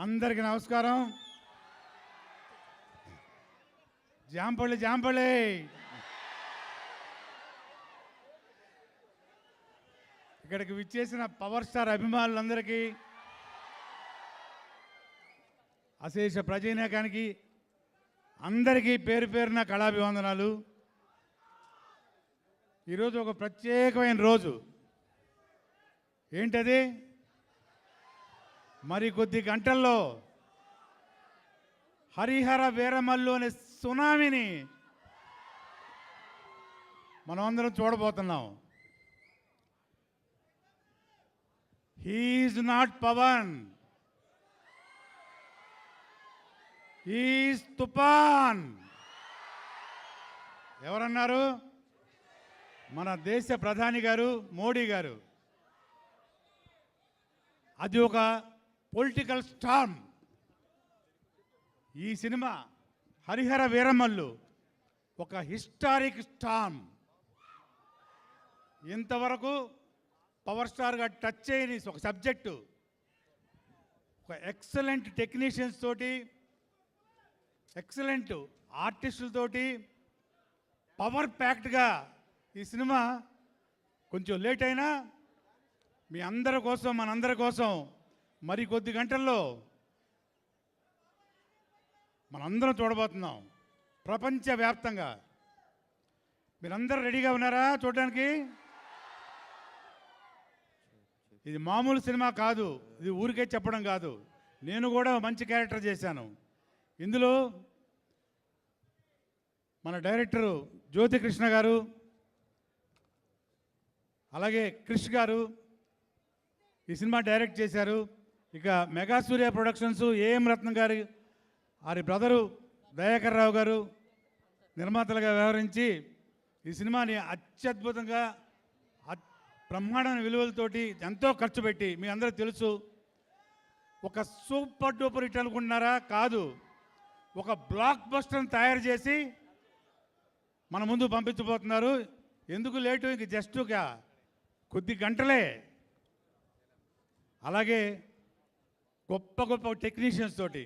అందరికీ నమస్కారం. జాంపళ్ళి ఇక్కడికి విచ్చేసిన పవర్ స్టార్ అభిమానులందరికీ, అశేష ప్రజానీకానికి అందరికీ పేరు పేరున కళాభివందనాలు. ఈరోజు ఒక ప్రత్యేకమైన రోజు. ఏంటది? మరి కొద్ది గంటల్లో హరిహర వీరమల్లు అనే సునామీని మనం అందరం చూడబోతున్నాం. He is not Pawan, he is Toofan. ఎవరన్నారు? మన దేశ ప్రధాని గారు మోడీ గారు. అది ఒక పొలిటికల్ స్టార్మ్. ఈ సినిమా హరిహర వీరమల్లు ఒక హిస్టారిక్ స్టార్మ్. ఇంతవరకు పవర్ స్టార్గా టచ్ చేయని ఒక సబ్జెక్టు, ఒక ఎక్సలెంట్ టెక్నీషియన్స్ తోటి, ఎక్సలెంట్ ఆర్టిస్టులతోటి పవర్ ప్యాక్డ్గా ఈ సినిమా కొంచెం లేట్ అయినా మీ అందరి కోసం, మనందరి కోసం మరి కొద్ది గంటల్లో మనందరం చూడబోతున్నాం ప్రపంచవ్యాప్తంగా. మీరందరూ రెడీగా ఉన్నారా చూడడానికి? ఇది మామూలు సినిమా కాదు, ఇది ఊరికే చెప్పడం కాదు. నేను కూడా మంచి క్యారెక్టర్ చేశాను ఇందులో. మన డైరెక్టరు జ్యోతికృష్ణ గారు, అలాగే క్రిష్ గారు ఈ సినిమా డైరెక్ట్ చేశారు. ఇక మెగా సూర్య ప్రొడక్షన్స్ ఏఎం రత్నం గారి వారి బ్రదరు దయాకర్ రావు గారు నిర్మాతలుగా వ్యవహరించి ఈ సినిమాని అత్యద్భుతంగా బ్రహ్మాండమైన విలువలతోటి ఎంతో ఖర్చు పెట్టి, మీ అందరూ తెలుసు, ఒక సూపర్ డూపర్ హిట్ అనుకుంటున్నారా? కాదు, ఒక బ్లాక్ బస్టర్ని తయారు చేసి మన ముందు పంపించబోతున్నారు. ఎందుకు లేటు? ఇంక జస్ట్ కొద్ది గంటలే. అలాగే గొప్ప గొప్ప టెక్నీషియన్స్ తోటి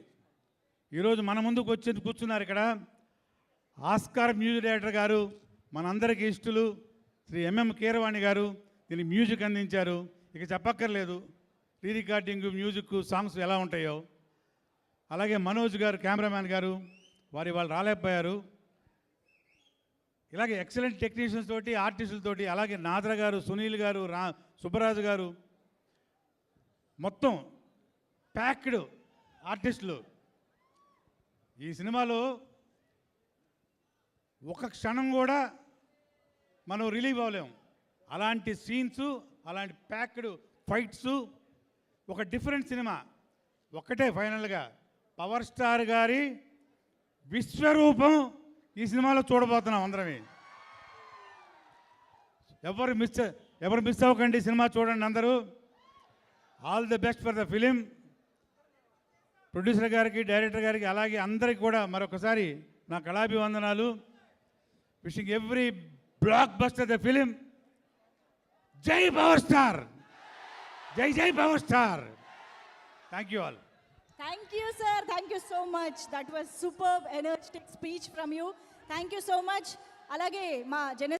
ఈరోజు మన ముందుకు వచ్చి కూర్చున్నారు. ఇక్కడ ఆస్కార్ మ్యూజిక్ డైరెక్టర్ గారు, మనందరికీ ఇష్టలు శ్రీ ఎంఎం కీరవాణి గారు దీనికి మ్యూజిక్ అందించారు. ఇక చెప్పక్కర్లేదు, రీ రికార్డింగ్, మ్యూజిక్, సాంగ్స్ ఎలా ఉంటాయో. అలాగే మనోజ్ గారు కెమెరామ్యాన్ గారు, వాళ్ళు రాలేకపోయారు. ఇలాగే ఎక్సలెంట్ టెక్నీషియన్స్ తోటి, ఆర్టిస్టులతోటి, అలాగే నాద్ర గారు, సునీల్ గారు, సుబ్బరాజు గారు, మొత్తం ప్యాక్డ్ ఆర్టిస్టులు. ఈ సినిమాలో ఒక క్షణం కూడా మనం రిలీవ్ అవ్వలేము. అలాంటి సీన్స్, అలాంటి ప్యాక్డ్ ఫైట్స్, ఒక డిఫరెంట్ సినిమా. ఒక్కటే ఫైనల్గా పవర్ స్టార్ గారి విశ్వరూపం ఈ సినిమాలో చూడబోతున్నాం అందరమే. ఎవరు మిస్ అవ్వకండి, సినిమా చూడండి అందరూ. All the best for the film. Producer గారికి, డైరెక్టర్ గారికి, అలాగే అందరికీ కూడా మరొకసారి నా కళాభివందనాలు. Wishing every blockbuster the film. జై పవర్ స్టార్, జై జై power star. Thank you all. Thank you, sir. Thank you so much. That was superb, energetic speech from you. Thank you so much. Alage ma